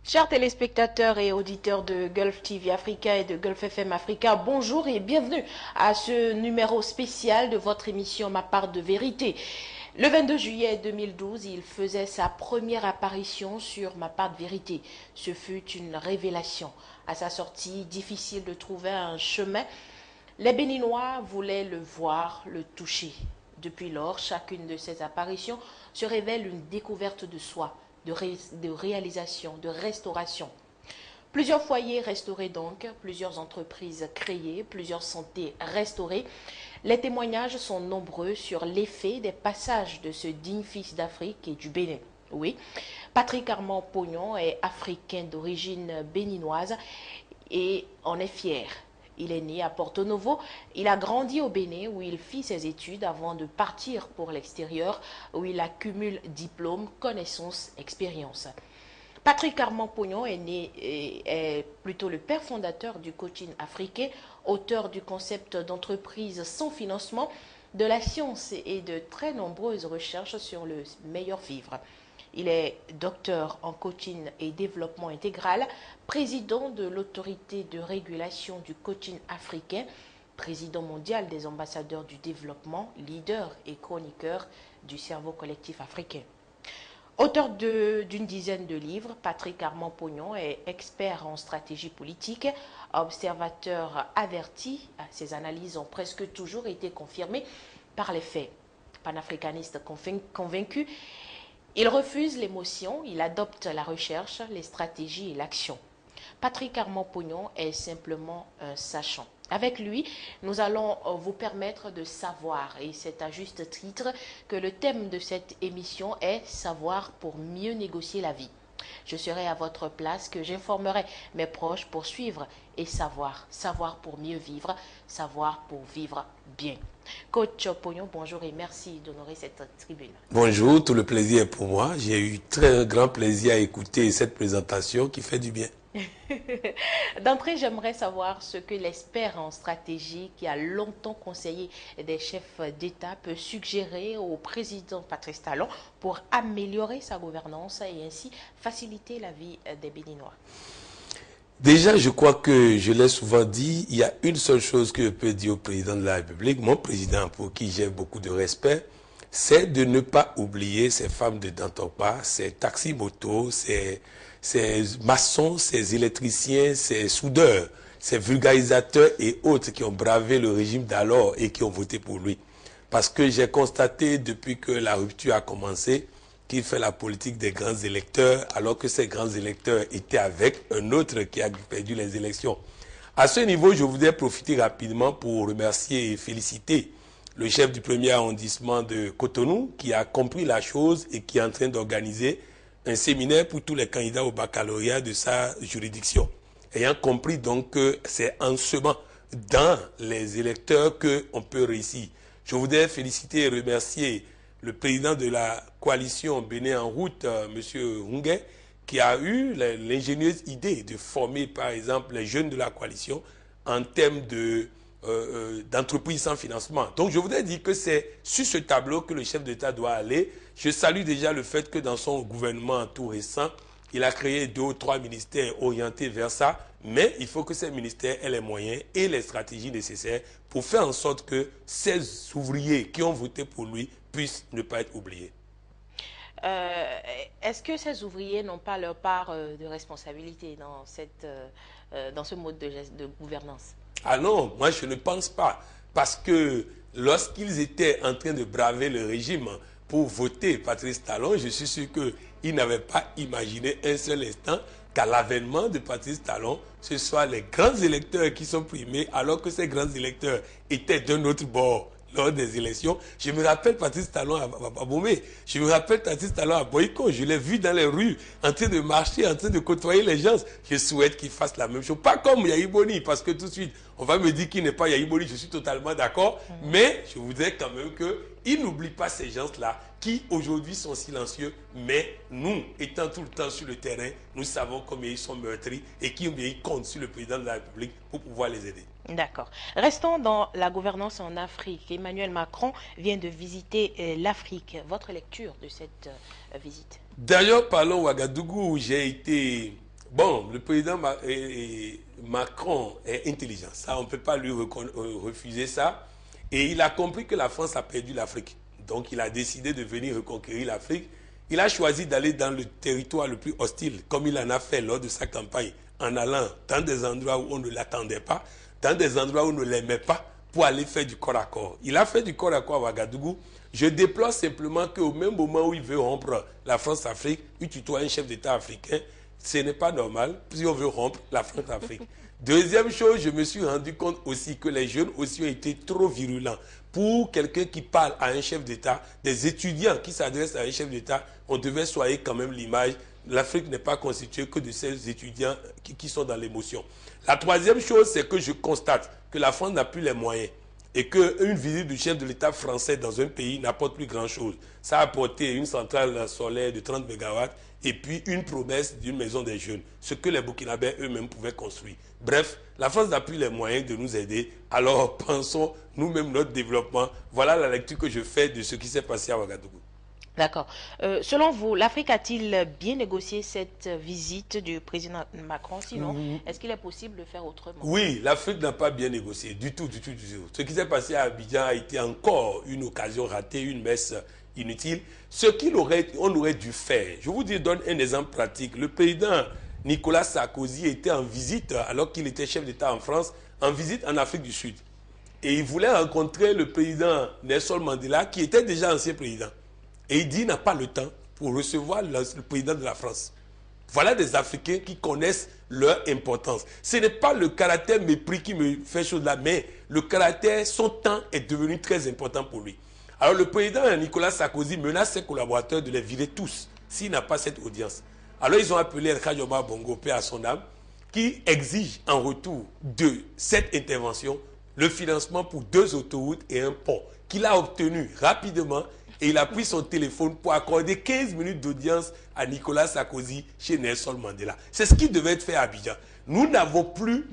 Chers téléspectateurs et auditeurs de Gulf TV Africa et de Gulf FM Africa, bonjour et bienvenue à ce numéro spécial de votre émission Ma part de vérité. Le 22 juillet 2012, il faisait sa première apparition sur Ma part de vérité. Ce fut une révélation. À sa sortie, difficile de trouver un chemin. Les Béninois voulaient le voir, le toucher. Depuis lors, chacune de ces apparitions se révèle une découverte de soi, de réalisation, de restauration. Plusieurs foyers restaurés donc, plusieurs entreprises créées, plusieurs santé restaurées. Les témoignages sont nombreux sur l'effet des passages de ce digne fils d'Afrique et du Bénin. Oui, Patrick Armand Pognon est africain d'origine béninoise et en est fier. Il est né à Porto Novo, il a grandi au Bénin où il fit ses études avant de partir pour l'extérieur où il accumule diplômes, connaissances, expériences. Patrick Armand Pognon est plutôt le père fondateur du coaching africain, auteur du concept d'entreprise sans financement, de la science et de très nombreuses recherches sur le meilleur vivre. Il est docteur en coaching et développement intégral, président de l'autorité de régulation du coaching africain, président mondial des ambassadeurs du développement, leader et chroniqueur du cerveau collectif africain. Auteur d'une dizaine de livres, Patrick Armand Pognon est expert en stratégie politique, observateur averti. Ses analyses ont presque toujours été confirmées par les faits. Panafricaniste convaincu, il refuse l'émotion, il adopte la recherche, les stratégies et l'action. Patrick Armand Pognon est simplement un sachant. Avec lui, nous allons vous permettre de savoir, et c'est à juste titre que le thème de cette émission est « Savoir pour mieux négocier la vie ». Je serai à votre place, que j'informerai mes proches pour suivre et savoir. Savoir pour mieux vivre, savoir pour vivre bien. Coach Pognon, bonjour et merci d'honorer cette tribune. Bonjour, tout le plaisir est pour moi. J'ai eu très grand plaisir à écouter cette présentation qui fait du bien. D'entrée, j'aimerais savoir ce que l'expert en stratégie qui a longtemps conseillé des chefs d'État peut suggérer au président Patrice Talon pour améliorer sa gouvernance et ainsi faciliter la vie des Béninois. Déjà, je crois que je l'ai souvent dit, il y a une seule chose que je peux dire au président de la République, mon président pour qui j'ai beaucoup de respect, c'est de ne pas oublier ces femmes de Dantopa, ces taxis-motos, ces maçons, ces électriciens, ces soudeurs, ces vulgarisateurs et autres qui ont bravé le régime d'alors et qui ont voté pour lui. Parce que j'ai constaté depuis que la rupture a commencé qu'il fait la politique des grands électeurs alors que ces grands électeurs étaient avec un autre qui a perdu les élections. À ce niveau, je voudrais profiter rapidement pour remercier et féliciter le chef du premier arrondissement de Cotonou qui a compris la chose et qui est en train d'organiser un séminaire pour tous les candidats au baccalauréat de sa juridiction. Ayant compris donc que c'est en semant dans les électeurs qu'on peut réussir. Je voudrais féliciter et remercier le président de la coalition Bénin en route, M. Hunguet, qui a eu l'ingénieuse idée de former par exemple les jeunes de la coalition en termes d'entreprise sans financement. Donc je voudrais dire que c'est sur ce tableau que le chef d'État doit aller. Je salue déjà le fait que dans son gouvernement tout récent, il a créé 2 ou 3 ministères orientés vers ça, mais il faut que ces ministères aient les moyens et les stratégies nécessaires pour faire en sorte que ces ouvriers qui ont voté pour lui puissent ne pas être oubliés. Est-ce que ces ouvriers n'ont pas leur part de responsabilité dans ce mode de gouvernance? Ah non, moi je ne pense pas. Parce que lorsqu'ils étaient en train de braver le régime pour voter Patrice Talon, je suis sûr qu'ils n'avaient pas imaginé un seul instant qu'à l'avènement de Patrice Talon, ce soit les grands électeurs qui sont primés, alors que ces grands électeurs étaient d'un autre bord lors des élections. Je me rappelle Patrice Talon à Bomé, je me rappelle Patrice Talon à Boyko, je l'ai vu dans les rues, en train de marcher, en train de côtoyer les gens. Je souhaite qu'il fasse la même chose. Pas comme Yahi Boni, parce que tout de suite, on va me dire qu'il n'est pas Yahi Boni, je suis totalement d'accord, mais je voudrais quand même qu'il n'oublie pas ces gens-là qui aujourd'hui sont silencieux, mais nous, étant tout le temps sur le terrain, nous savons combien ils sont meurtris et combien ils comptent sur le président de la République pour pouvoir les aider. D'accord. Restons dans la gouvernance en Afrique. Emmanuel Macron vient de visiter l'Afrique. Votre lecture de cette visite? D'ailleurs, parlons Ouagadougou, où j'ai été Bon, le président Macron est intelligent. Ça, on ne peut pas lui refuser ça. Et il a compris que la France a perdu l'Afrique. Donc, il a décidé de venir reconquérir l'Afrique. Il a choisi d'aller dans le territoire le plus hostile, comme il en a fait lors de sa campagne, en allant dans des endroits où on ne l'attendait pas, dans des endroits où on ne l'aimait pas, pour aller faire du corps à corps. Il a fait du corps à corps à Ouagadougou. Je déplore simplement qu'au même moment où il veut rompre la France-Afrique, il tutoie un chef d'État africain. Ce n'est pas normal si on veut rompre la France-Afrique. Deuxième chose, je me suis rendu compte aussi que les jeunes aussi ont été trop virulents. Pour quelqu'un qui parle à un chef d'État, des étudiants qui s'adressent à un chef d'État, on devait soigner quand même l'image. L'Afrique n'est pas constituée que de ces étudiants qui sont dans l'émotion. La troisième chose, c'est que je constate que la France n'a plus les moyens et qu'une visite du chef de l'État français dans un pays n'apporte plus grand-chose. Ça a apporté une centrale solaire de 30 MW et puis une promesse d'une maison des jeunes, ce que les Burkinabés eux-mêmes pouvaient construire. Bref, la France n'a plus les moyens de nous aider, alors pensons nous-mêmes notre développement. Voilà la lecture que je fais de ce qui s'est passé à Ouagadougou. D'accord. Selon vous, l'Afrique a-t-il bien négocié cette visite du président Macron? Sinon, est-ce qu'il est possible de faire autrement? Oui, l'Afrique n'a pas bien négocié, du tout. Ce qui s'est passé à Abidjan a été encore une occasion ratée, une messe inutile. Ce qu'on aurait dû faire, je vous donne un exemple pratique. Le président Nicolas Sarkozy était en visite, alors qu'il était chef d'État en France, en visite en Afrique du Sud. Et il voulait rencontrer le président Nelson Mandela, qui était déjà ancien président. Et il dit qu'il n'a pas le temps pour recevoir le président de la France. Voilà des Africains qui connaissent leur importance. Ce n'est pas le caractère mépris qui me fait chose là, mais le caractère, son temps est devenu très important pour lui. Alors le président Nicolas Sarkozy menace ses collaborateurs de les virer tous s'il n'a pas cette audience. Alors ils ont appelé El Hadj Omar Bongo, paix à son âme, qui exige en retour de cette intervention le financement pour 2 autoroutes et un pont qu'il a obtenu rapidement. Et il a pris son téléphone pour accorder 15 minutes d'audience à Nicolas Sarkozy chez Nelson Mandela. C'est ce qui devait être fait à Abidjan. Nous n'avons plus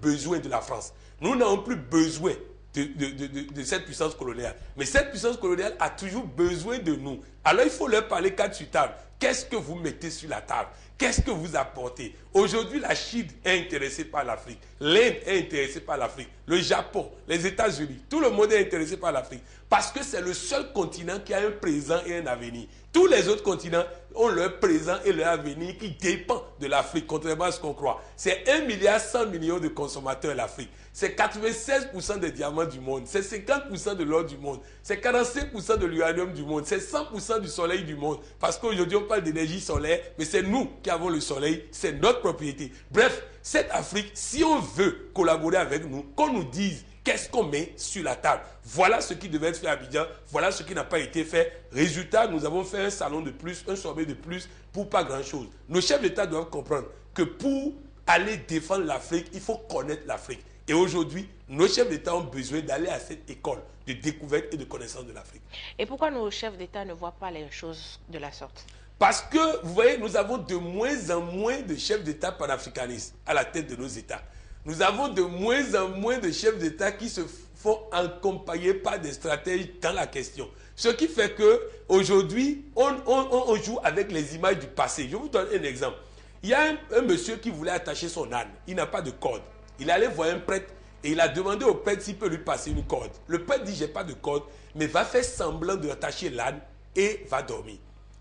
besoin de la France. Nous n'avons plus besoin de cette puissance coloniale. Mais cette puissance coloniale a toujours besoin de nous. Alors il faut leur parler quatre sur table. Qu'est-ce que vous mettez sur la table? Qu'est-ce que vous apportez? Aujourd'hui, la Chine est intéressée par l'Afrique. L'Inde est intéressée par l'Afrique. Le Japon, les États-Unis, tout le monde est intéressé par l'Afrique. Parce que c'est le seul continent qui a un présent et un avenir. Tous les autres continents ont leur présent et leur avenir qui dépend de l'Afrique, contrairement à ce qu'on croit. C'est 1,1 milliard de consommateurs l'Afrique. C'est 96% des diamants du monde. C'est 50% de l'or du monde. C'est 45% de l'uranium du monde. C'est 100% du soleil du monde. Parce qu'aujourd'hui, on parle d'énergie solaire, mais c'est nous qui avons le soleil. C'est notre propriété. Bref, cette Afrique, si on veut collaborer avec nous, qu'on nous dise qu'est-ce qu'on met sur la table. Voilà ce qui devait être fait à Abidjan. Voilà ce qui n'a pas été fait. Résultat, nous avons fait un salon de plus, un sommet de plus pour pas grand-chose. Nos chefs d'État doivent comprendre que pour aller défendre l'Afrique, il faut connaître l'Afrique. Et aujourd'hui, nos chefs d'État ont besoin d'aller à cette école de découverte et de connaissance de l'Afrique. Et pourquoi nos chefs d'État ne voient pas les choses de la sorte? Parce que, vous voyez, nous avons de moins en moins de chefs d'État panafricanistes à la tête de nos États. Nous avons de moins en moins de chefs d'État qui se font accompagner par des stratèges dans la question. Ce qui fait qu'aujourd'hui, on joue avec les images du passé. Je vous donne un exemple. Il y a un monsieur qui voulait attacher son âne. Il n'a pas de corde. Il allait voir un prêtre et il a demandé au prêtre s'il peut lui passer une corde. Le prêtre dit, j'ai pas de corde, mais va faire semblant de attacher l'âne et va dormir.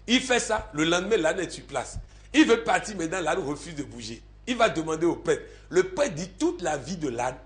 Il fait ça, le lendemain, l'âne est sur place. Il veut partir, maintenant l'âne refuse de bouger. Il va demander au prêtre. Le prêtre dit, toute la vie de l'âne,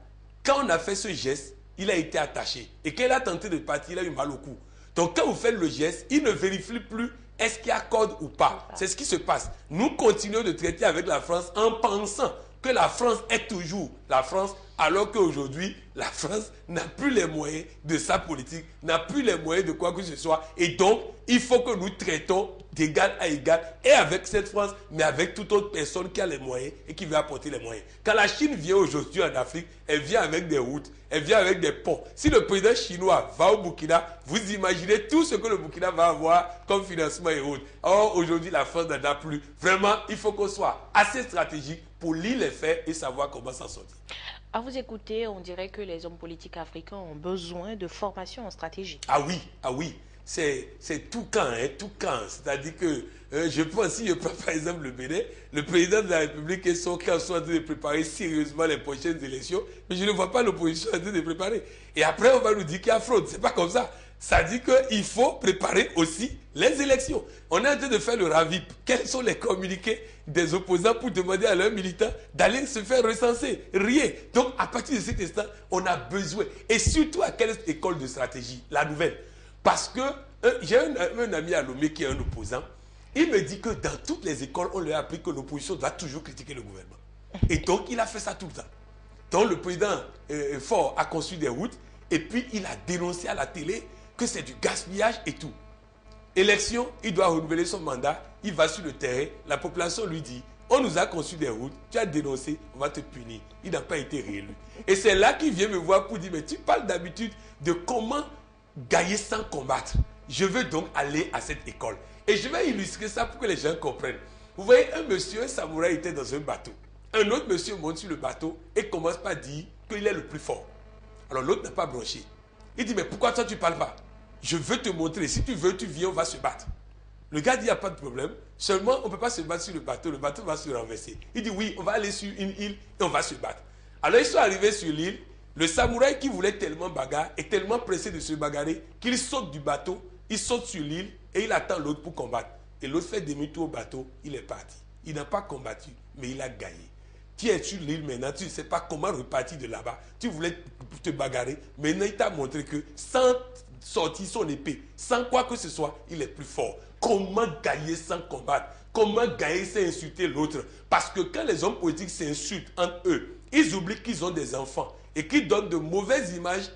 quand on a fait ce geste, il a été attaché. Et quand il a tenté de partir, il a eu mal au cou. Donc quand vous faites le geste, il ne vérifie plus est-ce qu'il y a corde ou pas. C'est ce qui se passe. Nous continuons de traiter avec la France en pensant que la France est toujours la France, alors qu'aujourd'hui, la France n'a plus les moyens de sa politique, n'a plus les moyens de quoi que ce soit. Et donc, il faut que nous traitons d'égal à égal, et avec cette France, mais avec toute autre personne qui a les moyens et qui veut apporter les moyens. Quand la Chine vient aujourd'hui en Afrique, elle vient avec des routes, elle vient avec des ponts. Si le président chinois va au Burkina, vous imaginez tout ce que le Burkina va avoir comme financement et autres. Or, aujourd'hui, la France n'en a plus. Vraiment, il faut qu'on soit assez stratégique pour lire les faits et savoir comment s'en sortir. À vous écouter, on dirait que les hommes politiques africains ont besoin de formation en stratégie. Ah oui, ah oui. c'est tout camp, hein, tout camp. C'est-à-dire que je pense, si je prends par exemple le Bénin, le président de la République et son camp sont en train de préparer sérieusement les prochaines élections, mais je ne vois pas l'opposition en train de préparer. Et après, on va nous dire qu'il y a fraude. C'est pas comme ça. Ça dit qu'il faut préparer aussi les élections. On est en train de faire le RAVIP. Quels sont les communiqués des opposants pour demander à leurs militants d'aller se faire recenser? Rien. Donc, à partir de cet instant, on a besoin. Et surtout, à quelle école de stratégie? La nouvelle. Parce que j'ai un ami à Lomé qui est un opposant. Il me dit que dans toutes les écoles, on lui a appris que l'opposition doit toujours critiquer le gouvernement. Et donc, il a fait ça tout le temps. Donc, le président Faure a construit des routes et puis il a dénoncé à la télé que c'est du gaspillage et tout. Élection, il doit renouveler son mandat, il va sur le terrain, la population lui dit, on nous a construit des routes, tu as dénoncé, on va te punir. Il n'a pas été réélu. Et c'est là qu'il vient me voir pour dire, mais tu parles d'habitude de comment gagner sans combattre. Je veux donc aller à cette école. Et je vais illustrer ça pour que les gens comprennent. Vous voyez, un monsieur, un samouraï était dans un bateau. Un autre monsieur monte sur le bateau et commence par dire qu'il est le plus fort. Alors l'autre n'a pas bronché. Il dit, mais pourquoi toi tu ne parles pas? Je veux te montrer. Si tu veux, tu viens, on va se battre. Le gars dit, il n'y a pas de problème. Seulement, on ne peut pas se battre sur le bateau va se renverser. Il dit, oui, on va aller sur une île et on va se battre. Alors, ils sont arrivés sur l'île. Le samouraï qui voulait tellement bagarre est tellement pressé de se bagarrer qu'il saute du bateau, il saute sur l'île et il attend l'autre pour combattre. Et l'autre fait demi-tour au bateau, il est parti. Il n'a pas combattu, mais il a gagné. Tu es sur l'île maintenant, tu ne sais pas comment repartir de là-bas. Tu voulais te bagarrer. Maintenant, il t'a montré que sans sortir son épée, sans quoi que ce soit, il est plus fort. Comment gagner sans combattre? Comment gagner sans insulter l'autre? Parce que quand les hommes politiques s'insultent entre eux, ils oublient qu'ils ont des enfants et qu'ils donnent de mauvaises images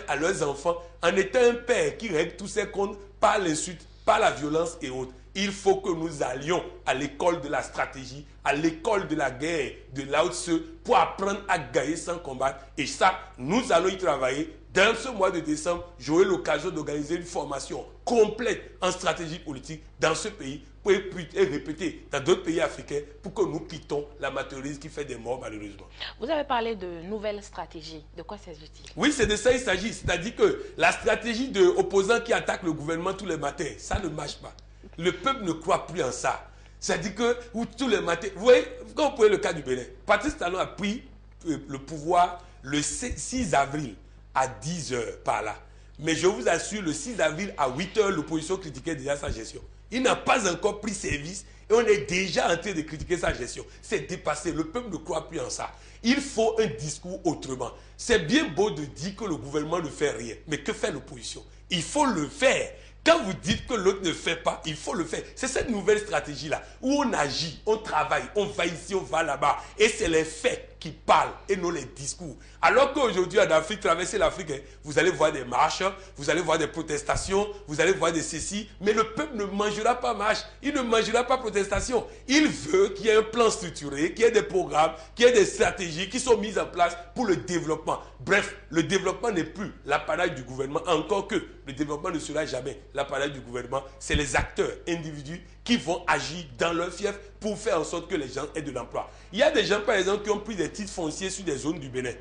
à leurs enfants en étant un père qui règle tous ses comptes par l'insulte, par la violence et autres. Il faut que nous allions à l'école de la stratégie, à l'école de la guerre de Lao Tse pour apprendre à gagner sans combattre. Et ça, nous allons y travailler. Dans ce mois de décembre, j'aurai l'occasion d'organiser une formation complète en stratégie politique dans ce pays pour répéter dans d'autres pays africains pour que nous quittons l'amateurisme qui fait des morts malheureusement. Vous avez parlé de nouvelles stratégies. De quoi s'agit-il? Oui, c'est de ça qu'il s'agit. C'est-à-dire que la stratégie de opposants qui attaquent le gouvernement tous les matins, ça ne marche pas. Le peuple ne croit plus en ça. C'est-à-dire que tous les matins, vous voyez, quand vous prenez le cas du Bénin, Patrice Talon a pris le pouvoir le 6 avril à 10 heures par là. Mais je vous assure, le 6 avril à 8 heures, l'opposition critiquait déjà sa gestion. Il n'a pas encore pris service et on est déjà en train de critiquer sa gestion. C'est dépassé. Le peuple ne croit plus en ça. Il faut un discours autrement. C'est bien beau de dire que le gouvernement ne fait rien. Mais que fait l'opposition? Il faut le faire. Quand vous dites que l'autre ne fait pas, il faut le faire. C'est cette nouvelle stratégie-là où on agit, on travaille, on va ici, on va là-bas. Et c'est les faits qui parlent et non les discours. Alors qu'aujourd'hui, en Afrique, traversez l'Afrique, hein, vous allez voir des marches, vous allez voir des protestations, vous allez voir des ceci. Mais le peuple ne mangera pas marche, il ne mangera pas protestation. Il veut qu'il y ait un plan structuré, qu'il y ait des programmes, qu'il y ait des stratégies qui sont mises en place pour le développement. Bref, le développement n'est plus l'appareil du gouvernement, encore que le développement ne sera jamais l'appareil du gouvernement. C'est les acteurs individus qui vont agir dans leur fief pour faire en sorte que les gens aient de l'emploi. Il y a des gens, par exemple, qui ont pris des titres fonciers sur des zones du Bénin.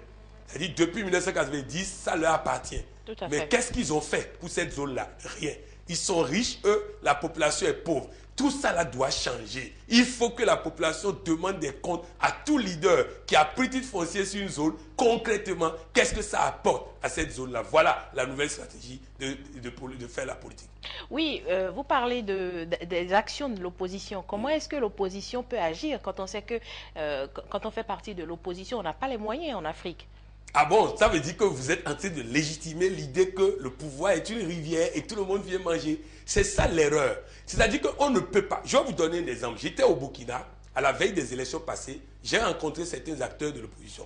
C'est-à-dire, depuis 1990, ça leur appartient. Mais qu'est-ce qu'ils ont fait pour cette zone-là? Rien. Ils sont riches, eux, la population est pauvre. Tout ça là doit changer. Il faut que la population demande des comptes à tout leader qui a pris titre foncier sur une zone. Concrètement, qu'est-ce que ça apporte à cette zone-là? Voilà la nouvelle stratégie de faire la politique. Oui, vous parlez des actions de l'opposition. Comment est-ce que l'opposition peut agir quand on sait que quand on fait partie de l'opposition, on n'a pas les moyens en Afrique? Ah bon, ça veut dire que vous êtes en train de légitimer l'idée que le pouvoir est une rivière et tout le monde vient manger. C'est ça l'erreur. C'est-à-dire qu'on ne peut pas. Je vais vous donner un exemple. J'étais au Burkina, à la veille des élections passées. J'ai rencontré certains acteurs de l'opposition.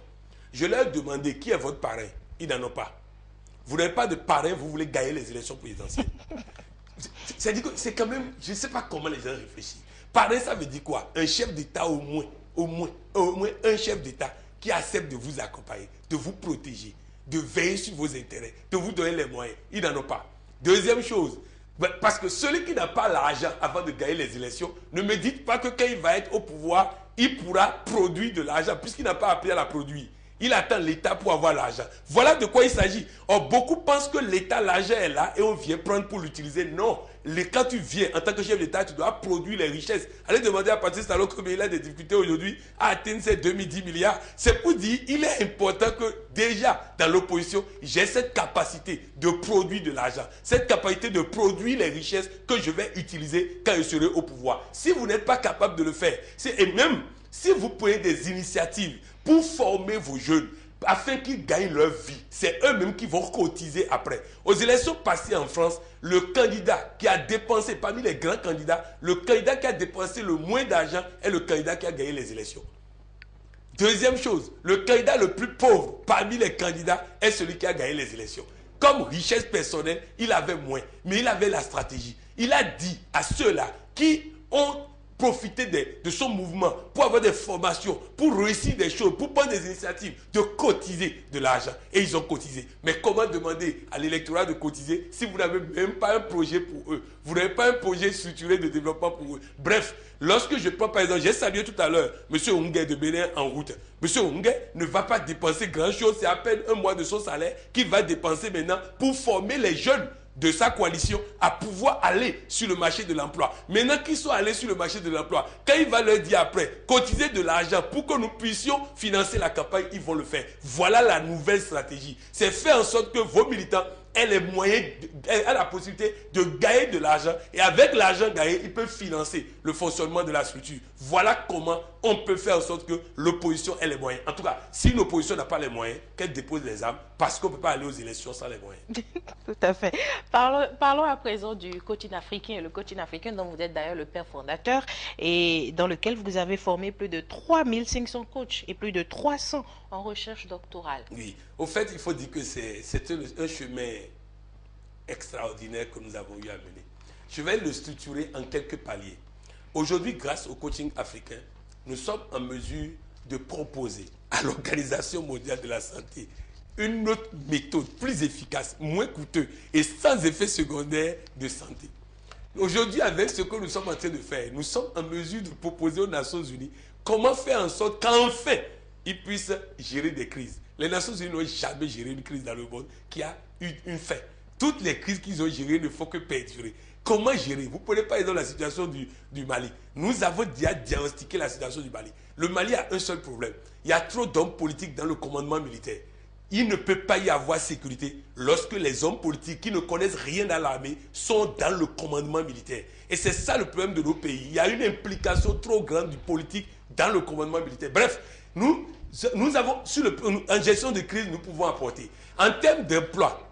Je leur ai demandé qui est votre parrain. Ils n'en ont pas. Vous n'avez pas de parrain, vous voulez gagner les élections présidentielles. C'est-à-dire que c'est quand même, je ne sais pas comment les gens réfléchissent. Parrain, ça veut dire quoi? Un chef d'État au moins un chef d'État qui accepte de vous accompagner, de vous protéger, de veiller sur vos intérêts, de vous donner les moyens. Ils n'en ont pas. Deuxième chose, parce que celui qui n'a pas l'argent avant de gagner les élections, ne me dites pas que quand il va être au pouvoir, il pourra produire de l'argent, puisqu'il n'a pas appris à la produire. Il attend l'État pour avoir l'argent. Voilà de quoi il s'agit. Or, beaucoup pensent que l'État, l'argent est là et on vient prendre pour l'utiliser. Non. Quand tu viens en tant que chef d'État, tu dois produire les richesses. Allez demander à Patrice Talon combien il a des difficultés aujourd'hui à atteindre ces 2010 milliards. C'est pour dire il est important que déjà dans l'opposition, j'ai cette capacité de produire de l'argent. Cette capacité de produire les richesses que je vais utiliser quand je serai au pouvoir. Si vous n'êtes pas capable de le faire, et même si vous prenez des initiatives pour former vos jeunes, afin qu'ils gagnent leur vie, c'est eux-mêmes qui vont cotiser après. Aux élections passées en France, le candidat qui a dépensé, parmi les grands candidats, le candidat qui a dépensé le moins d'argent est le candidat qui a gagné les élections. Deuxième chose, le candidat le plus pauvre parmi les candidats est celui qui a gagné les élections. Comme richesse personnelle, il avait moins, mais il avait la stratégie. Il a dit à ceux-là qui ont profiter de son mouvement pour avoir des formations, pour réussir des choses, pour prendre des initiatives, de cotiser de l'argent. Et ils ont cotisé. Mais comment demander à l'électorat de cotiser si vous n'avez même pas un projet pour eux? Vous n'avez pas un projet structuré de développement pour eux. Bref, lorsque je prends par exemple, j'ai salué tout à l'heure M. Ongué de Bénin en route. M. Ongué ne va pas dépenser grand-chose, c'est à peine un mois de son salaire qu'il va dépenser maintenant pour former les jeunes de sa coalition à pouvoir aller sur le marché de l'emploi. Maintenant qu'ils sont allés sur le marché de l'emploi, quand il va leur dire après, cotiser de l'argent pour que nous puissions financer la campagne, ils vont le faire. Voilà la nouvelle stratégie. C'est faire en sorte que vos militants aient les moyens, aient la possibilité de gagner de l'argent et avec l'argent gagné, ils peuvent financer le fonctionnement de la structure. Voilà comment on peut faire en sorte que l'opposition ait les moyens. En tout cas, si l'opposition n'a pas les moyens, qu'elle dépose les armes parce qu'on ne peut pas aller aux élections sans les moyens. Tout à fait. Parlons à présent du coaching africain, le coaching africain dont vous êtes d'ailleurs le père fondateur et dans lequel vous avez formé plus de 3500 coachs et plus de 300 en recherche doctorale. Oui, au fait, il faut dire que c'est un chemin extraordinaire que nous avons eu à mener. Je vais le structurer en quelques paliers. Aujourd'hui, grâce au coaching africain, nous sommes en mesure de proposer à l'Organisation mondiale de la santé une autre méthode plus efficace, moins coûteuse et sans effet secondaire de santé. Aujourd'hui, avec ce que nous sommes en train de faire, nous sommes en mesure de proposer aux Nations Unies comment faire en sorte qu'enfin, ils puissent gérer des crises. Les Nations Unies n'ont jamais géré une crise dans le monde qui a eu une fin. Toutes les crises qu'ils ont gérées ne font que perdurer. Comment gérer? Vous prenez par exemple la situation du Mali. Nous avons déjà diagnostiqué la situation du Mali. Le Mali a un seul problème. Il y a trop d'hommes politiques dans le commandement militaire. Il ne peut pas y avoir sécurité lorsque les hommes politiques qui ne connaissent rien dans l'armée sont dans le commandement militaire. Et c'est ça le problème de nos pays. Il y a une implication trop grande du politique dans le commandement militaire. Bref, nous avons, en gestion de crise, nous pouvons apporter. En termes d'emploi,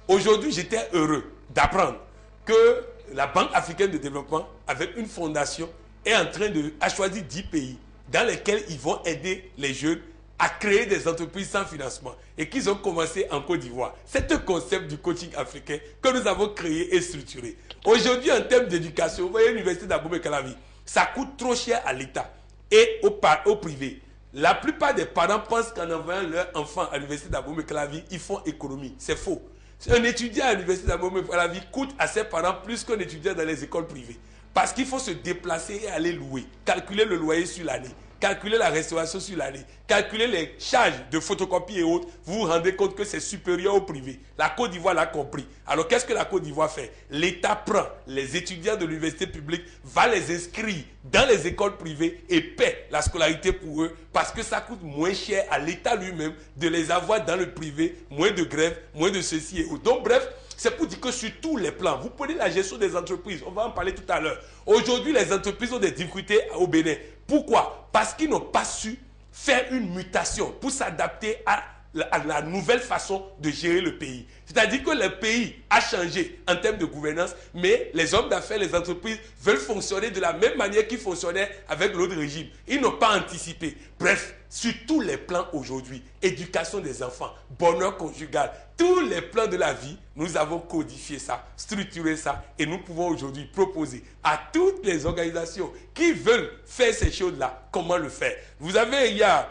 aujourd'hui, j'étais heureux d'apprendre que la Banque africaine de développement, avec une fondation, est en train a choisi 10 pays dans lesquels ils vont aider les jeunes à créer des entreprises sans financement et qu'ils ont commencé en Côte d'Ivoire. C'est un concept du coaching africain que nous avons créé et structuré. Aujourd'hui, en termes d'éducation, vous voyez l'université d'Abomey-Calavi, ça coûte trop cher à l'État et au privé. La plupart des parents pensent qu'en envoyant leur enfant à l'université d'Abomey-Calavi, ils font économie. C'est faux. Un étudiant à l'université d'Abomey-Calavi coûte à ses parents plus qu'un étudiant dans les écoles privées. Parce qu'il faut se déplacer et aller louer, calculer le loyer sur l'année, calculer la restauration sur l'année, calculer les charges de photocopie et autres, vous vous rendez compte que c'est supérieur au privé. La Côte d'Ivoire l'a compris. Alors qu'est-ce que la Côte d'Ivoire fait? L'État prend les étudiants de l'université publique, va les inscrire dans les écoles privées et paie la scolarité pour eux parce que ça coûte moins cher à l'État lui-même de les avoir dans le privé, moins de grève, moins de ceci et autres. Donc bref, c'est pour dire que sur tous les plans, vous prenez la gestion des entreprises, on va en parler tout à l'heure. Aujourd'hui, les entreprises ont des difficultés au Bénin. Pourquoi? Parce qu'ils n'ont pas su faire une mutation pour s'adapter à la nouvelle façon de gérer le pays. C'est-à-dire que le pays a changé en termes de gouvernance, mais les hommes d'affaires, les entreprises veulent fonctionner de la même manière qu'ils fonctionnaient avec l'autre régime. Ils n'ont pas anticipé. Bref, sur tous les plans aujourd'hui, éducation des enfants, bonheur conjugal, tous les plans de la vie, nous avons codifié ça, structuré ça et nous pouvons aujourd'hui proposer à toutes les organisations qui veulent faire ces choses-là, comment le faire. Il y a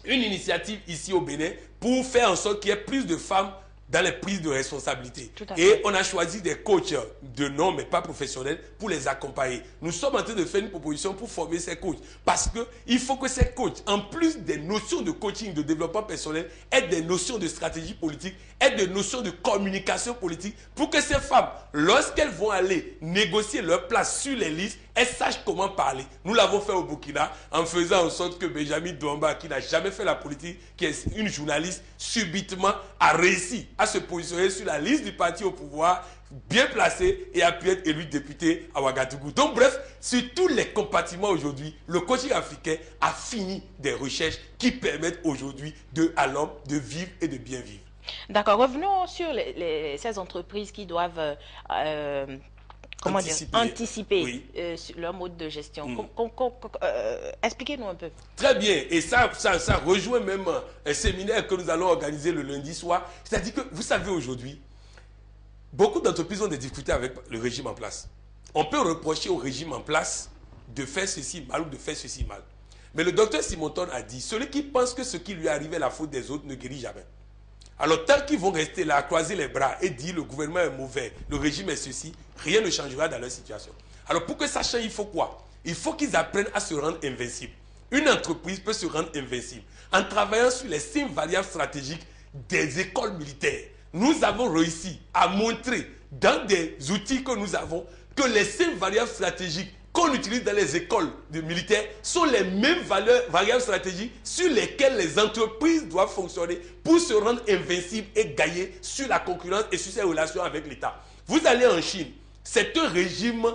une initiative ici au Bénin pour faire en sorte qu'il y ait plus de femmes dans les prises de responsabilité. Et fait. On a choisi des coachs de nom, mais pas professionnels, pour les accompagner. Nous sommes en train de faire une proposition pour former ces coachs. Parce qu'il faut que ces coachs, en plus des notions de coaching, de développement personnel, aient des notions de stratégie politique, aient des notions de communication politique, pour que ces femmes, lorsqu'elles vont aller négocier leur place sur les listes, elles sachent comment parler. Nous l'avons fait au Burkina, en faisant en sorte que Benjamin Douamba, qui n'a jamais fait la politique, qui est une journaliste, subitement a réussi à se positionner sur la liste du parti au pouvoir, bien placé, et a pu être élu député à Ouagadougou. Donc bref, sur tous les compartiments aujourd'hui, le coaching africain a fini des recherches qui permettent aujourd'hui à l'homme de vivre et de bien vivre. D'accord, revenons sur ces entreprises qui doivent anticiper oui. Sur leur mode de gestion. Expliquez-nous un peu. Très bien, et ça rejoint même un séminaire que nous allons organiser le lundi soir. C'est-à-dire que, vous savez, aujourd'hui, beaucoup d'entreprises ont des difficultés avec le régime en place. On peut reprocher au régime en place de faire ceci mal ou de faire ceci mal. Mais le docteur Simonton a dit, celui qui pense que ce qui lui est arrivé est la faute des autres ne guérit jamais. Alors, tant qu'ils vont rester là, croiser les bras et dire le gouvernement est mauvais, le régime est ceci, rien ne changera dans leur situation. Alors, pour que ça change, il faut quoi? Il faut qu'ils apprennent à se rendre invincibles. Une entreprise peut se rendre invincible en travaillant sur les 5 variables stratégiques des écoles militaires. Nous avons réussi à montrer dans des outils que nous avons que les 5 variables stratégiques qu'on utilise dans les écoles de militaires sont les mêmes variables stratégiques sur lesquelles les entreprises doivent fonctionner pour se rendre invincibles et gagner sur la concurrence et sur ses relations avec l'État. Vous allez en Chine, c'est un régime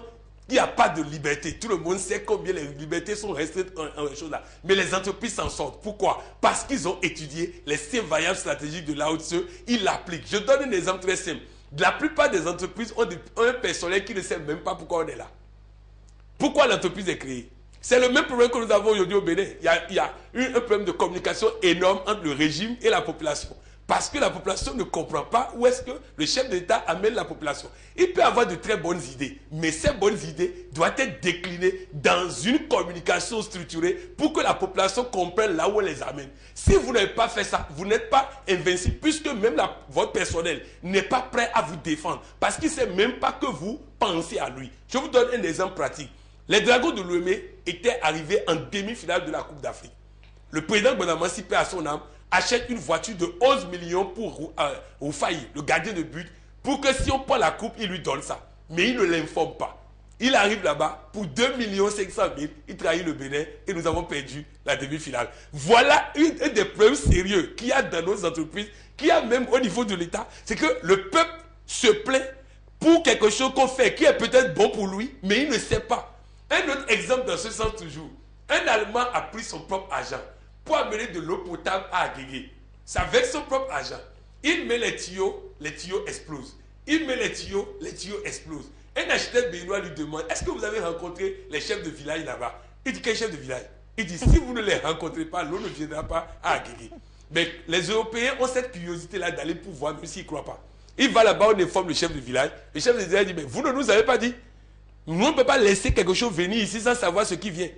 qui n'a pas de liberté. Tout le monde sait combien les libertés sont restreintes en chose là. Mais les entreprises s'en sortent. Pourquoi? Parce qu'ils ont étudié les 5 variables stratégiques de Lao Tse, ils l'appliquent. Je donne un exemple très simple. La plupart des entreprises ont un personnel qui ne sait même pas pourquoi on est là. Pourquoi l'entreprise est créée? C'est le même problème que nous avons aujourd'hui au Bénin. Il y a un problème de communication énorme entre le régime et la population. Parce que la population ne comprend pas où est-ce que le chef d'État amène la population. Il peut avoir de très bonnes idées, mais ces bonnes idées doivent être déclinées dans une communication structurée pour que la population comprenne là où elle les amène. Si vous n'avez pas fait ça, vous n'êtes pas invincible, puisque même votre personnel n'est pas prêt à vous défendre, parce qu'il ne sait même pas que vous pensez à lui. Je vous donne un exemple pratique. Les Dragons de Lomé étaient arrivés en demi-finale de la Coupe d'Afrique. Le président Bonamassi, paix à son âme, achète une voiture de 11 millions pour Roufaï, le gardien de but, pour que si on prend la coupe, il lui donne ça. Mais il ne l'informe pas. Il arrive là-bas, pour 2 500 000, il trahit le Bénin et nous avons perdu la demi-finale. Voilà un des problèmes sérieux qu'il y a dans nos entreprises, qu'il y a même au niveau de l'État, c'est que le peuple se plaint pour quelque chose qu'on fait qui est peut-être bon pour lui, mais il ne sait pas. Un autre exemple dans ce sens toujours. Un Allemand a pris son propre argent pour amener de l'eau potable à Agégué. C'est avec son propre argent. Il met les tuyaux explosent. Il met les tuyaux explosent. Un architecte béninois lui demande, est-ce que vous avez rencontré les chefs de village là-bas? Il dit, quel chef de village? Il dit, si vous ne les rencontrez pas, l'eau ne viendra pas à Agégué. Mais les Européens ont cette curiosité-là d'aller pour voir, même s'ils ne croient pas. Il va là-bas, on informe le chef de village. Le chef de village dit, mais vous ne nous avez pas dit. Nous, on ne peut pas laisser quelque chose venir ici sans savoir ce qui vient.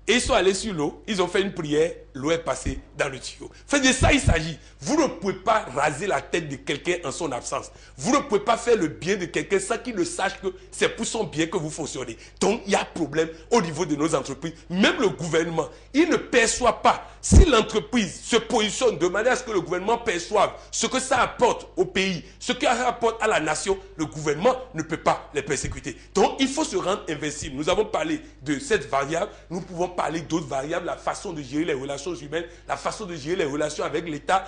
Et ils sont allés sur l'eau, ils ont fait une prière, l'eau est passée dans le tuyau. C'est de ça il s'agit. Vous ne pouvez pas raser la tête de quelqu'un en son absence. Vous ne pouvez pas faire le bien de quelqu'un sans qu'il ne sache que c'est pour son bien que vous fonctionnez. Donc il y a problème au niveau de nos entreprises. Même le gouvernement, il ne perçoit pas. Si l'entreprise se positionne de manière à ce que le gouvernement perçoive ce que ça apporte au pays, ce que ça apporte à la nation, le gouvernement ne peut pas les persécuter. Donc il faut se rendre invincible. Nous avons parlé de cette variable, nous pouvons parler d'autres variables, la façon de gérer les relations humaines, la façon de gérer les relations avec l'État,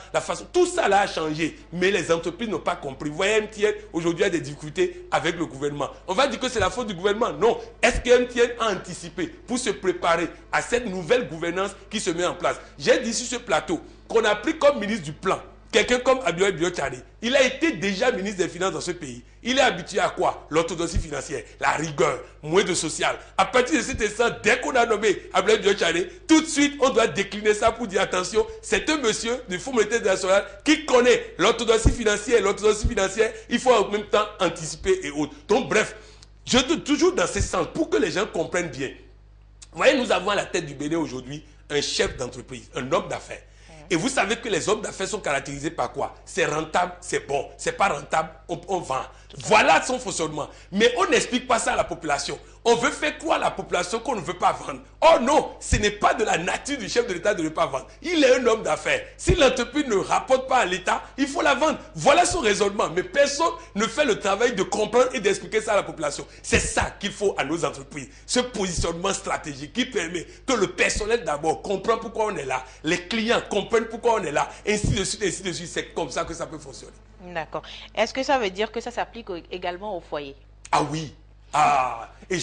tout ça là a changé. Mais les entreprises n'ont pas compris. Vous voyez, MTN aujourd'hui a des difficultés avec le gouvernement. On va dire que c'est la faute du gouvernement. Non. Est-ce que MTN a anticipé pour se préparer à cette nouvelle gouvernance qui se met en place? J'ai dit sur ce plateau qu'on a pris comme ministre du plan quelqu'un comme Abdoulaye Biochari. Il a été déjà ministre des Finances dans ce pays. Il est habitué à quoi? L'orthodoxie financière, la rigueur, moins de social. À partir de cet instant, dès qu'on a nommé Abdoulaye Biochari, tout de suite, on doit décliner ça pour dire attention, c'est un monsieur du Fonds monétaire international qui connaît l'orthodoxie financière. L'orthodoxie financière, il faut en même temps anticiper et autres. Donc bref, je dis toujours dans ce sens pour que les gens comprennent bien. Vous voyez, nous avons à la tête du Bénin aujourd'hui un chef d'entreprise, un homme d'affaires. Et vous savez que les hommes d'affaires sont caractérisés par quoi? C'est rentable, c'est bon. C'est pas rentable, on vend. Voilà son fonctionnement. Mais on n'explique pas ça à la population. On veut faire croire à la population qu'on ne veut pas vendre. Oh non, ce n'est pas de la nature du chef de l'État de ne pas vendre. Il est un homme d'affaires. Si l'entreprise ne rapporte pas à l'État, il faut la vendre. Voilà son raisonnement. Mais personne ne fait le travail de comprendre et d'expliquer ça à la population. C'est ça qu'il faut à nos entreprises. Ce positionnement stratégique qui permet que le personnel d'abord comprenne pourquoi on est là. Les clients comprennent pourquoi on est là. Ainsi de suite, ainsi de suite. C'est comme ça que ça peut fonctionner. D'accord. Est-ce que ça veut dire que ça s'applique également au foyer? Ah oui. Ah, et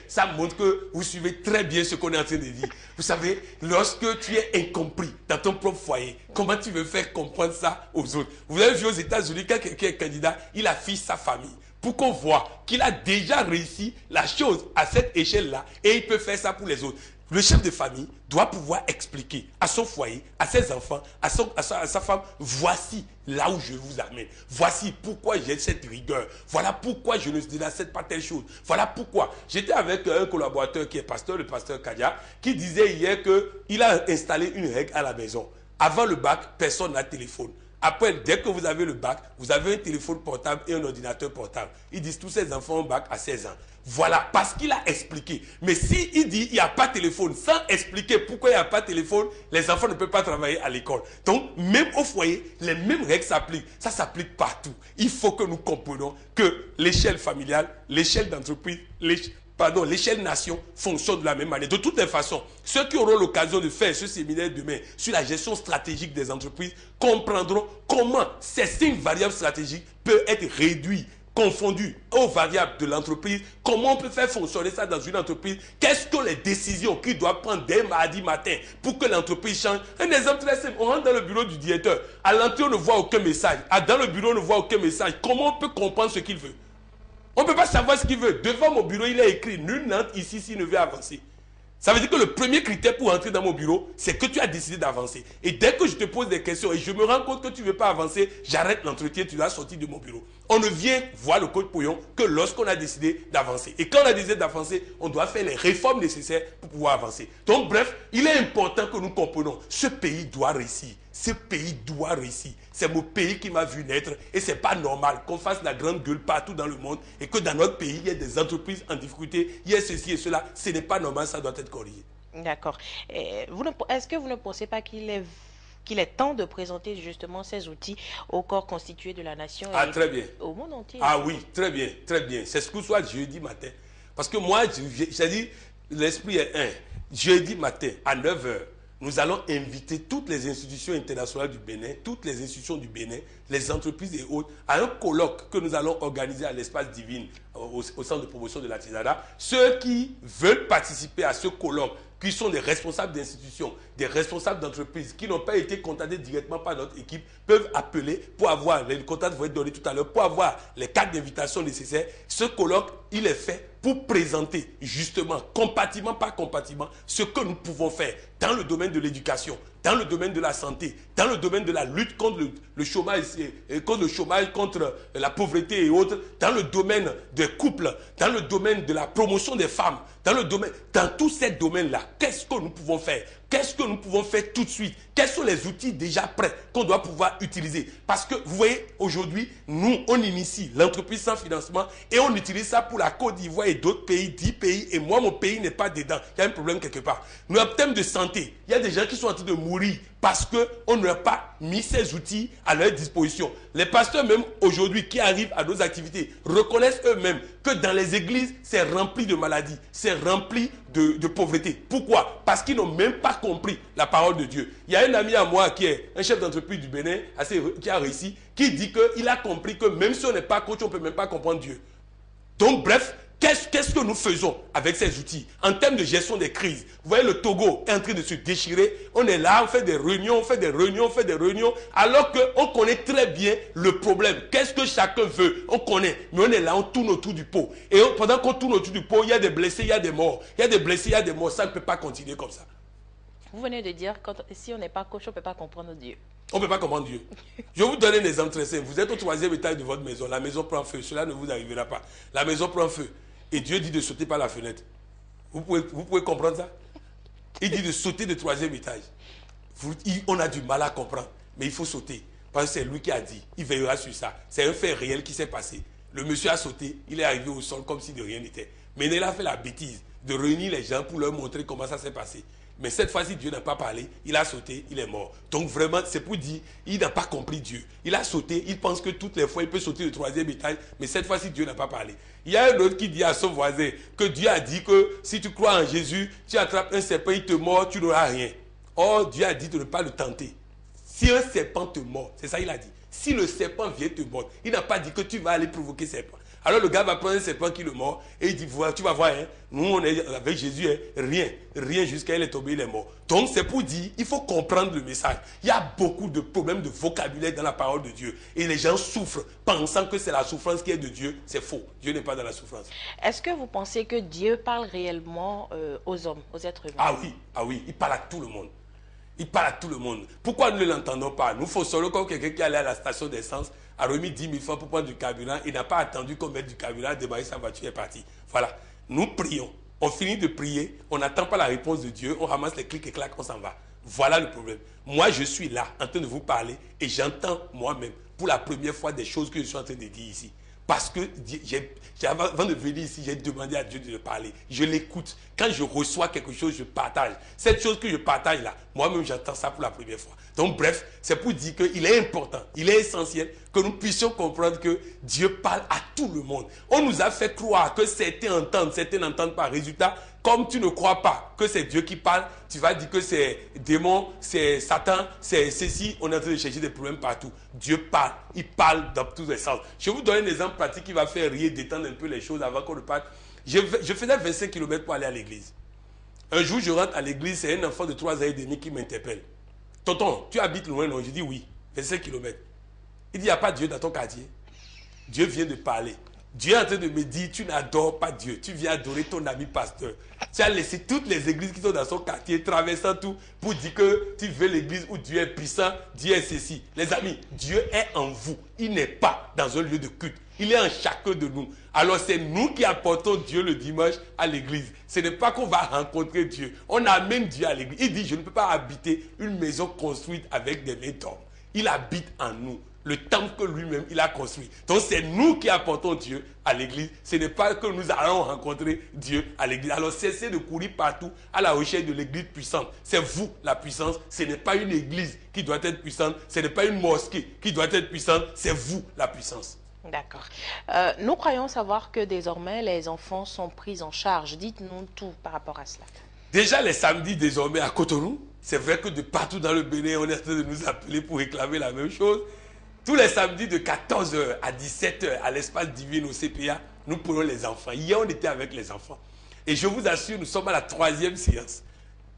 ça montre que vous suivez très bien ce qu'on est en train de dire. Vous savez, lorsque tu es incompris dans ton propre foyer, comment tu veux faire comprendre ça aux autres? Vous avez vu aux États-Unis, quand quelqu'un est candidat, il affiche sa famille pour qu'on voit qu'il a déjà réussi la chose à cette échelle-là et il peut faire ça pour les autres. Le chef de famille doit pouvoir expliquer à son foyer, à ses enfants, à sa femme, voici là où je vous amène. Voici pourquoi j'ai cette rigueur. Voilà pourquoi je ne délaisse pas telle chose. Voilà pourquoi. J'étais avec un collaborateur qui est pasteur, le pasteur Kadia, qui disait hier qu'il a installé une règle à la maison. Avant le bac, personne n'a de téléphone. Après, dès que vous avez le bac, vous avez un téléphone portable et un ordinateur portable. Ils disent tous ces enfants ont bac à 16 ans. Voilà, parce qu'il a expliqué. Mais s'il dit il n'y a pas de téléphone, sans expliquer pourquoi il n'y a pas de téléphone, les enfants ne peuvent pas travailler à l'école. Donc, même au foyer, les mêmes règles s'appliquent. Ça s'applique partout. Il faut que nous comprenions que l'échelle familiale, l'échelle d'entreprise, l'échelle nation fonctionne de la même manière. De toutes les façons, ceux qui auront l'occasion de faire ce séminaire demain sur la gestion stratégique des entreprises comprendront comment ces 5 variables stratégiques peuvent être réduites, confondues aux variables de l'entreprise, comment on peut faire fonctionner ça dans une entreprise, quelles sont les décisions qu'il doit prendre dès mardi matin pour que l'entreprise change. Un exemple très simple, on rentre dans le bureau du directeur, à l'entrée on ne voit aucun message, dans le bureau on ne voit aucun message, comment on peut comprendre ce qu'il veut? On ne peut pas savoir ce qu'il veut. Devant mon bureau, il est écrit « Nul n'entre ici s'il ne veut avancer ». Ça veut dire que le premier critère pour entrer dans mon bureau, c'est que tu as décidé d'avancer. Et dès que je te pose des questions et je me rends compte que tu ne veux pas avancer, j'arrête l'entretien, tu dois sortir de mon bureau. On ne vient voir le coach Pouillon que lorsqu'on a décidé d'avancer. Et quand on a décidé d'avancer, on doit faire les réformes nécessaires pour pouvoir avancer. Donc bref, il est important que nous comprenions, ce pays doit réussir. Ce pays doit réussir. C'est mon pays qui m'a vu naître et ce n'est pas normal qu'on fasse la grande gueule partout dans le monde et que dans notre pays, il y ait des entreprises en difficulté, il y ait ceci et cela. Ce n'est pas normal, ça doit être corrigé. D'accord. Est-ce que vous ne pensez pas qu'il est temps de présenter justement ces outils au corps constitué de la nation et très bien. Au monde entier? Ah oui, très bien, très bien. C'est ce que soit jeudi matin. Parce que moi, j'ai dit, l'esprit est un. Jeudi matin, à 9 h, nous allons inviter toutes les institutions internationales du Bénin, toutes les institutions du Bénin, les entreprises et autres, à un colloque que nous allons organiser à l'Espace Divine, au centre de promotion de l'artisanat. Ceux qui veulent participer à ce colloque, qui sont des responsables d'institutions, des responsables d'entreprises, qui n'ont pas été contactés directement par notre équipe, peuvent appeler pour avoir, les contacts vont être donnés tout à l'heure, pour avoir les cartes d'invitation nécessaires. Ce colloque, il est fait pour présenter justement, compatiblement, pas compatiblement, ce que nous pouvons faire dans le domaine de l'éducation, dans le domaine de la santé, dans le domaine de la lutte contre le chômage, contre la pauvreté et autres, dans le domaine des couples, dans le domaine de la promotion des femmes, dans tous ces domaines-là, qu'est-ce que nous pouvons faire? Qu'est-ce que nous pouvons faire tout de suite? Quels sont les outils déjà prêts qu'on doit pouvoir utiliser? Parce que vous voyez, aujourd'hui, nous, on initie l'entreprise sans financement et on utilise ça pour la Côte d'Ivoire et d'autres pays, 10 pays, et moi, mon pays n'est pas dedans. Il y a un problème quelque part. Nous, en termes de santé, il y a des gens qui sont en train de mourir parce qu'on n'a pas mis ces outils à leur disposition. Les pasteurs même aujourd'hui qui arrivent à nos activités reconnaissent eux-mêmes que dans les églises, c'est rempli de maladies, c'est rempli de pauvreté. Pourquoi? Parce qu'ils n'ont même pas compris la parole de Dieu. Il y a un ami à moi qui est un chef d'entreprise du Bénin, qui a réussi, qui dit qu'il a compris que même si on n'est pas coach, on ne peut même pas comprendre Dieu. Donc bref, qu'est-ce que nous faisons avec ces outils en termes de gestion des crises? Vous voyez, le Togo est en train de se déchirer. On est là, on fait des réunions, alors qu'on connaît très bien le problème. Qu'est-ce que chacun veut? On connaît, mais on est là, on tourne autour du pot. Et pendant qu'on tourne autour du pot, il y a des blessés, il y a des morts. Il y a des blessés, il y a des morts. Ça ne peut pas continuer comme ça. Vous venez de dire que si on n'est pas coach, on ne peut pas comprendre Dieu. On ne peut pas comprendre Dieu. Je vais vous donner un exemple très simple. Vous êtes au 3e étage de votre maison. La maison prend feu. Cela ne vous arrivera pas. La maison prend feu. Et Dieu dit de sauter par la fenêtre. Vous pouvez comprendre ça? Il dit de sauter du 3e étage. On a du mal à comprendre, mais il faut sauter. Parce que c'est lui qui a dit, il veillera sur ça. C'est un fait réel qui s'est passé. Le monsieur a sauté, il est arrivé au sol comme si de rien n'était. Mais il a fait la bêtise de réunir les gens pour leur montrer comment ça s'est passé. Mais cette fois-ci, Dieu n'a pas parlé, il a sauté, il est mort. Donc vraiment, c'est pour dire, il n'a pas compris Dieu. Il a sauté, il pense que toutes les fois, il peut sauter le 3e étage, mais cette fois-ci, Dieu n'a pas parlé. Il y a un autre qui dit à son voisin que Dieu a dit que si tu crois en Jésus, tu attrapes un serpent, il te mord, tu n'auras rien. Or, Dieu a dit de ne pas le tenter. Si un serpent te mord, c'est ça il a dit. Si le serpent vient te mordre, il n'a pas dit que tu vas aller provoquer serpent. Alors le gars va prendre un serpent qui le mord et il dit, tu vas voir, hein, nous on est avec Jésus, hein, rien jusqu'à il est tombé, il est mort. Donc c'est pour dire, il faut comprendre le message. Il y a beaucoup de problèmes de vocabulaire dans la parole de Dieu. Et les gens souffrent, pensant que c'est la souffrance qui est de Dieu. C'est faux, Dieu n'est pas dans la souffrance. Est-ce que vous pensez que Dieu parle réellement aux hommes, aux êtres humains? Ah oui, il parle à tout le monde. Il parle à tout le monde. Pourquoi nous ne l'entendons pas? Nous faisons comme quelqu'un qui allait à la station d'essence, a remis 10 000 francs pour prendre du carburant et n'a pas attendu qu'on mette du carburant, démarrer sa voiture et est parti. Voilà. Nous prions. On finit de prier, on n'attend pas la réponse de Dieu, on ramasse les clics et clacs, on s'en va. Voilà le problème. Moi, je suis là, en train de vous parler et j'entends moi-même, pour la première fois, des choses que je suis en train de dire ici. Parce que avant de venir ici, j'ai demandé à Dieu de le parler. Je l'écoute. Quand je reçois quelque chose, je partage. Cette chose que je partage là, moi-même j'entends ça pour la première fois. Donc bref, c'est pour dire qu'il est important, il est essentiel que nous puissions comprendre que Dieu parle à tout le monde. On nous a fait croire que certains entendent, certains n'entendent pas. Résultat, comme tu ne crois pas que c'est Dieu qui parle, tu vas dire que c'est démon, c'est Satan, c'est ceci. On est en train de chercher des problèmes partout. Dieu parle, il parle dans tous les sens. Je vais vous donner un exemple pratique qui va faire rire, détendre un peu les choses avant qu'on ne parte. Je faisais 25 km pour aller à l'église. Un jour, je rentre à l'église, c'est un enfant de 3 ans et demi qui m'interpelle. Tonton, tu habites loin, non? Je dis oui, 25 km. Il dit, il n'y a pas Dieu dans ton quartier. Dieu vient de parler. Dieu est en train de me dire, tu n'adores pas Dieu. Tu viens adorer ton ami pasteur. Tu as laissé toutes les églises qui sont dans son quartier, traversant tout, pour dire que tu veux l'église où Dieu est puissant, Dieu est ceci. Les amis, Dieu est en vous. Il n'est pas dans un lieu de culte. Il est en chacun de nous. Alors c'est nous qui apportons Dieu le dimanche à l'église. Ce n'est pas qu'on va rencontrer Dieu. On amène Dieu à l'église. Il dit, je ne peux pas habiter une maison construite avec des mains d'hommes. Il habite en nous. Le temple que lui-même il a construit. Donc c'est nous qui apportons Dieu à l'église. Ce n'est pas que nous allons rencontrer Dieu à l'église. Alors cessez de courir partout à la recherche de l'église puissante. C'est vous la puissance. Ce n'est pas une église qui doit être puissante. Ce n'est pas une mosquée qui doit être puissante. C'est vous la puissance. D'accord. Nous croyons savoir que désormais les enfants sont pris en charge. Dites-nous tout par rapport à cela. Déjà les samedis désormais à Cotonou, c'est vrai que de partout dans le Bénin, on est en train de nous appeler pour réclamer la même chose. Tous les samedis de 14h à 17h à l'espace divin au CPA, nous prenons les enfants. Hier, on était avec les enfants. Et je vous assure, nous sommes à la 3e séance.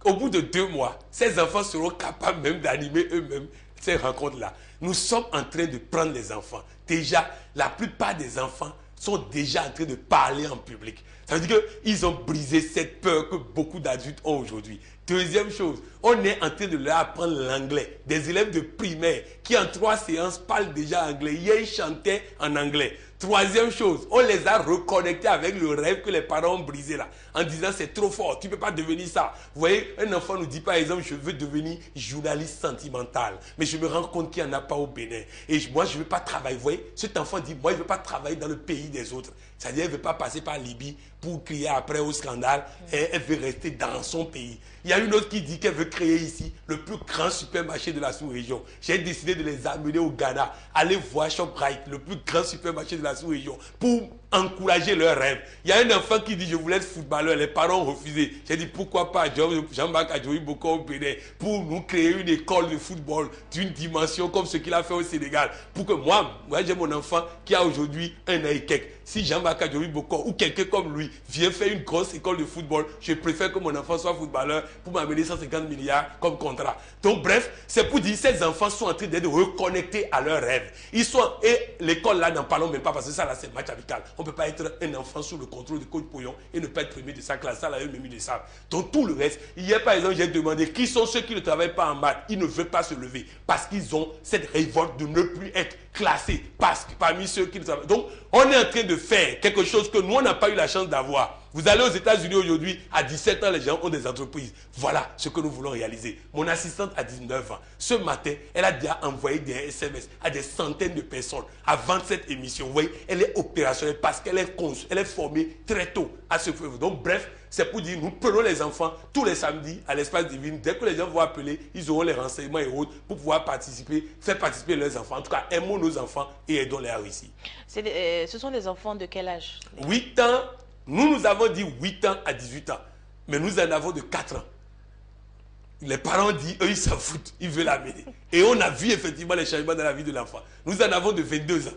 Au bout de 2 mois, ces enfants seront capables même d'animer eux-mêmes ces rencontres-là. Nous sommes en train de prendre les enfants. Déjà, la plupart des enfants sont déjà en train de parler en public. Ça veut dire qu'ils ont brisé cette peur que beaucoup d'adultes ont aujourd'hui. Deuxième chose, on est en train de leur apprendre l'anglais. Des élèves de primaire qui en 3 séances parlent déjà anglais. Hier, ils chantaient en anglais. Troisième chose, on les a reconnectés avec le rêve que les parents ont brisé là. En disant c'est trop fort, tu ne peux pas devenir ça. Vous voyez, un enfant nous dit par exemple, je veux devenir journaliste sentimental. Mais je me rends compte qu'il n'y en a pas au Bénin. Et moi, je ne veux pas travailler. Vous voyez, cet enfant dit, moi, je ne veux pas travailler dans le pays des autres. C'est-à-dire, elle ne veut pas passer par Libye pour crier après au scandale. Et elle veut rester dans son pays. Il y a une autre qui dit qu'elle veut créer ici le plus grand supermarché de la sous-région. J'ai décidé de les amener au Ghana, aller voir Shoprite, le plus grand supermarché de la sous-région, pour encourager leurs rêves. Il y a un enfant qui dit je voulais être footballeur, les parents ont refusé. J'ai dit pourquoi pas Jean-Marc Adjoui Boko au Bénin pour nous créer une école de football d'une dimension comme ce qu'il a fait au Sénégal. Pour que moi j'ai mon enfant qui a aujourd'hui 1 an et quelques. Si Jean-Marc Adjoui Boko ou quelqu'un comme lui vient faire une grosse école de football, je préfère que mon enfant soit footballeur pour m'amener 150 milliards comme contrat. Donc bref, c'est pour dire que ces enfants sont en train d'être reconnectés à leurs rêves. Ils sont, et l'école là, n'en parlons même pas parce que ça là c'est match amical. On ne peut pas être un enfant sous le contrôle de coach Pouillon et ne pas être premier de sa classe. Ça là, eux-mêmes ils le savent. Donc tout le reste, hier par exemple, j'ai demandé qui sont ceux qui ne travaillent pas en maths. Ils ne veulent pas se lever parce qu'ils ont cette révolte de ne plus être classés parmi ceux qui ne travaillent. Donc on est en train de faire quelque chose que nous on n'a pas eu la chance d'avoir. Vous allez aux États-Unis aujourd'hui, à 17 ans, les gens ont des entreprises. Voilà ce que nous voulons réaliser. Mon assistante a 19 ans. Ce matin, elle a déjà envoyé des SMS à des centaines de personnes à 27 émissions. Vous voyez, elle est opérationnelle parce qu'elle est formée très tôt à ce feu. Donc, bref, c'est pour dire, nous prenons les enfants tous les samedis à l'espace divin. Dès que les gens vont appeler, ils auront les renseignements et autres pour pouvoir participer, faire participer leurs enfants. En tout cas, aimons nos enfants et aidons-les à réussir. Ce sont des enfants de quel âge? 8 ans. Nous avons dit 8 ans à 18 ans. Mais nous en avons de 4 ans. Les parents disent, eux, ils s'en foutent. Ils veulent l'amener. Et on a vu effectivement les changements dans la vie de l'enfant. Nous en avons de 22 ans.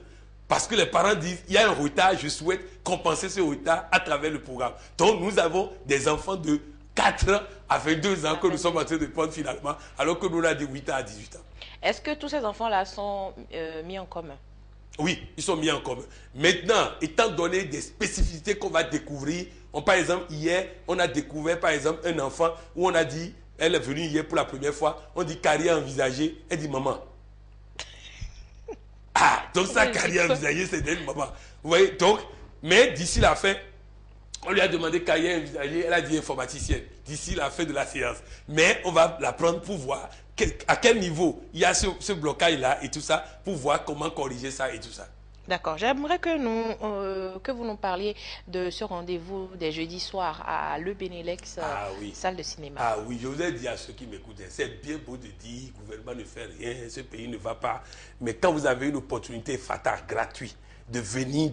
Parce que les parents disent, il y a un retard, je souhaite compenser ce retard à travers le programme. Donc, nous avons des enfants de 4 ans à 22 ans que nous sommes en train de prendre finalement, alors que nous, on a dit 8 ans à 18 ans. Est-ce que tous ces enfants-là sont mis en commun? Oui, ils sont mis en commun. Maintenant, étant donné des spécificités qu'on va découvrir, par exemple, hier, on a découvert, par exemple, un enfant où on a dit, elle est venue hier pour la première fois, on dit carrière envisagée, elle dit maman. Ah, donc ça, carrière envisagée, c'est d'elle, maman. Vous voyez, donc, mais d'ici la fin, on lui a demandé carrière envisagée, elle a dit informaticienne, d'ici la fin de la séance. Mais on va la prendre pour voir à quel niveau il y a ce blocage-là et tout ça, pour voir comment corriger ça et tout ça. D'accord. J'aimerais que vous nous parliez de ce rendez-vous des jeudis soirs à Le Bénélex, salle de cinéma. Ah oui, je vous ai dit à ceux qui m'écoutaient, c'est bien beau de dire, le gouvernement ne fait rien, ce pays ne va pas. Mais quand vous avez une opportunité fatale, gratuite, de venir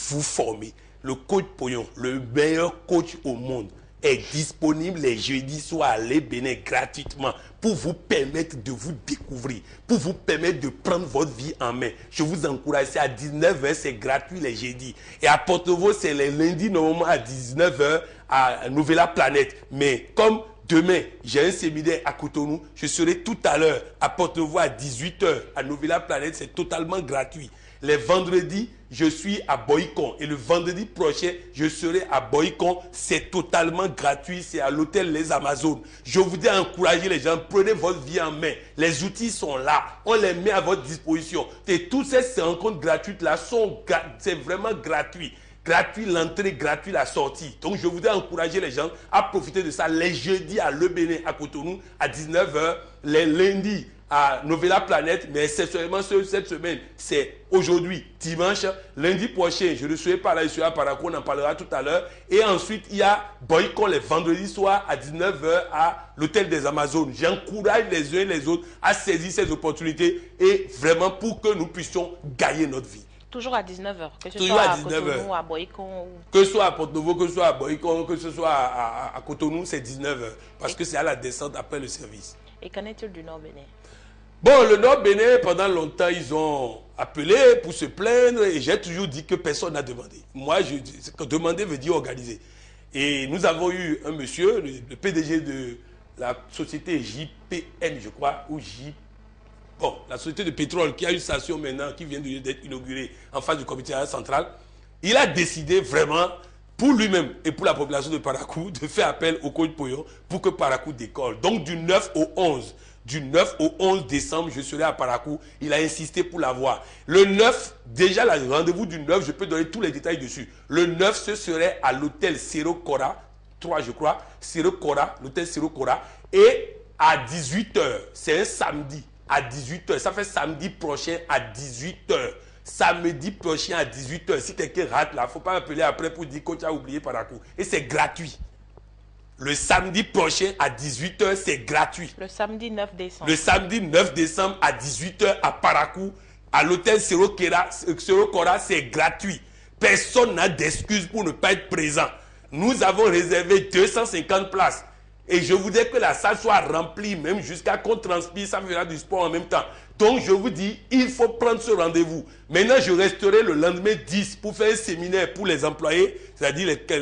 vous former, le coach Poyon, le meilleur coach au monde, est disponible les jeudis soirs à Le Bénin gratuitement pour vous permettre de vous découvrir, pour vous permettre de prendre votre vie en main. Je vous encourage, c'est à 19h, c'est gratuit les jeudis. Et à Porto-Novo, c'est les lundis normalement à 19h à Nouvella Planète. Mais comme demain, j'ai un séminaire à Cotonou, je serai tout à l'heure à Porto-Novo à 18h à Nouvella Planète, c'est totalement gratuit. Les vendredis, je suis à Boycon. Et le vendredi prochain, je serai à Boycon. C'est totalement gratuit. C'est à l'hôtel Les Amazones. Je voudrais encourager les gens. Prenez votre vie en main. Les outils sont là. On les met à votre disposition. Et toutes ces rencontres gratuites-là c'est vraiment gratuit. Gratuit l'entrée, gratuit la sortie. Donc, je voudrais encourager les gens à profiter de ça. Les jeudis à Le Bénin, à Cotonou, à 19h. Les lundis à Nouvella Planète, mais exceptionnellement cette semaine, c'est aujourd'hui, dimanche. Lundi prochain, je ne serai pas là, je serai à Parakou, on en parlera tout à l'heure. Et ensuite, il y a Boycon les vendredis soirs à 19h à l'hôtel des Amazones. J'encourage les uns et les autres à saisir ces opportunités et vraiment pour que nous puissions gagner notre vie. Toujours à 19h, que ce Toujours soit à à Cotonou, à Boycon. Que ce soit à Porto-Novo, que ce soit à Boycon, que ce soit à Cotonou, c'est 19h. Parce que c'est à la descente après le service. Et qu'en est-il du Nord Bénin? Bon, le Nord Bénin, pendant longtemps, ils ont appelé pour se plaindre et j'ai toujours dit que personne n'a demandé. Moi, demander veut dire organiser. Et nous avons eu un monsieur, le PDG de la société JPN, je crois, ou Bon, la société de pétrole qui a une station maintenant qui vient d'être inaugurée en face du commissariat central. Il a décidé vraiment, pour lui-même et pour la population de Parakou, de faire appel au coach Poyon pour que Parakou décolle. Donc, du 9 au 11. Du 9 au 11 décembre, je serai à Parakou. Il a insisté pour l'avoir. Le 9, déjà, le rendez-vous du 9, je peux donner tous les détails dessus. Le 9, ce serait à l'hôtel Sero Cora, 3 je crois, Sero Cora, l'hôtel Sero Cora. Et à 18h, c'est un samedi, à 18h. Ça fait samedi prochain à 18h. Samedi prochain à 18h. Si quelqu'un rate là, il ne faut pas appeler après pour dire que tu as oublié Parakou. Et c'est gratuit. Le samedi prochain à 18h, c'est gratuit. Le samedi 9 décembre. Le samedi 9 décembre à 18h à Parakou, à l'hôtel Sero Cora, c'est gratuit. Personne n'a d'excuse pour ne pas être présent. Nous avons réservé 250 places. Et je voudrais que la salle soit remplie, même jusqu'à qu'on transpire, ça fera du sport en même temps. Donc je vous dis, il faut prendre ce rendez-vous. Maintenant, je resterai le lendemain 10 pour faire un séminaire pour les employés, c'est-à-dire que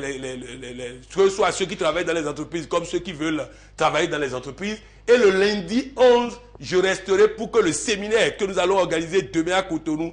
ce soit ceux qui travaillent dans les entreprises comme ceux qui veulent travailler dans les entreprises. Et le lundi 11, je resterai pour que le séminaire que nous allons organiser demain à Cotonou